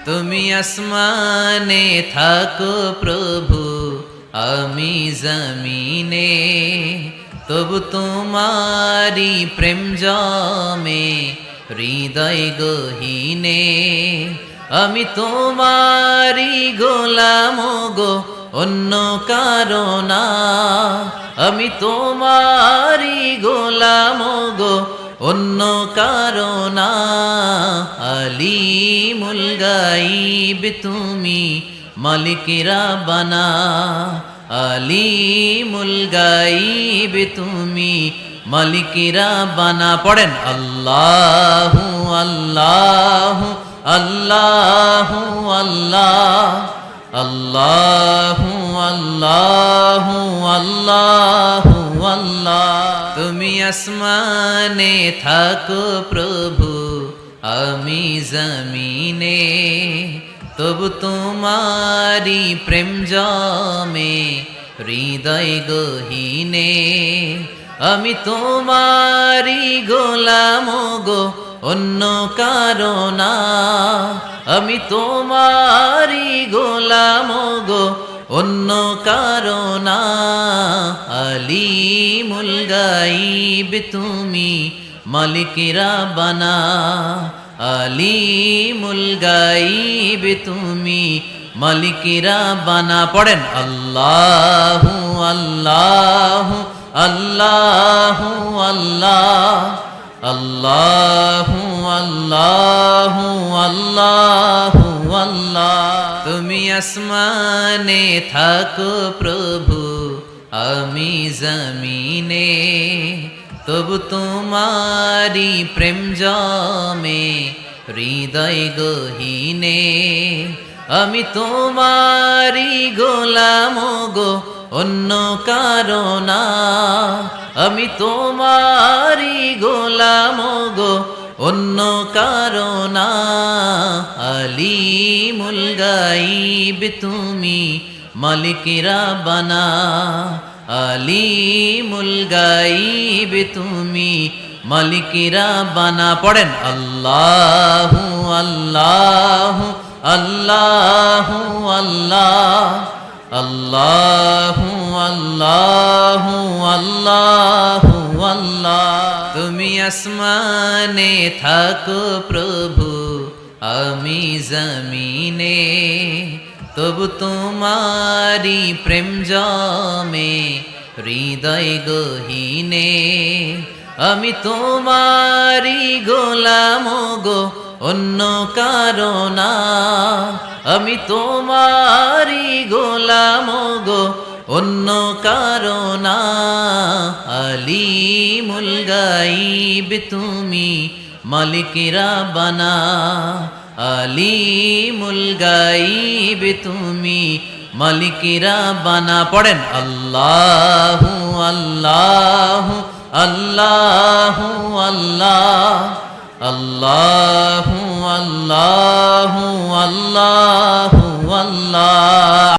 তুমি আসমানে থাকো প্রভু, আমি জমিনে, তবু তোমারি প্রেম জমে হৃদয় গহীনে। আমি তোমারি গোলাম গো, অন্য কারো না। আমি তোমারি গোলাম গো, অন্য কারো না। আলিমুল গাইব তুমি, মালিকেরা বানা। আলিমুল গাইব তুমি, মালিকেরা বানা। পড়েন আল্লাহু আল্লাহু আল্লাহু আল্লাহ, আল্লাহু আল্লাহু আল্লাহু আল্লাহ। তুমি আসমানে থাকো প্রভু, আমি জমিনে, তবু তোমারি প্রেম জমে হৃদয় গহীনে। আমি তোমারি গোলাম গো, অন্য কারো না। আমি তোমারি গোলাম গো, অন্য কারো না। আলিমুল গাইব তুমি, মালিকেরা বানা। আলিমুল গাইব তুমি, মালিকেরা বানা। পড়েন আল্লাহু আল্লাহু আল্লাহু আল্লাহ, আল্লাহু আল্লাহু আল্লাহু আল্লাহ। তুমি আসমানে থাকো প্রভু, আমি জমিনে, তবু তোমারি প্রেম জমে হৃদয় গহীনে। আমি তোমারি গোলাম গো, অন্য কারো না। আমি তোমারি গোলাম গো, অন্য কারো না। আলিমুল গাইব তুমি, মালিকেরা বানা। আলিমুল গাইব তুমি, মালিকেরা বানা। পড়েন আল্লাহু আল্লাহু আল্লাহু আল্লাহ, আল্লাহু আল্লাহু আল্লাহু আল্লাহ। তুমি আসমানে থাকো প্রভু, আমি জমিনে, তবু তোমারি প্রেম জমে হৃদয় গহীনে। আমি তোমারি গোলাম গো, অন্য কারো না। আমি তোমারি গোলাম গো, অন্য কারো না। আলিমুল গাইব তুমি, মালিকেরা বানা। আলিমুল গাইব তুমি, মালিকেরা বানা। পড়েন আল্লাহু আল্লাহু আল্লাহু আল্লাহ, আল্লাহু আল্লাহু আল্লাহু আল্লাহ।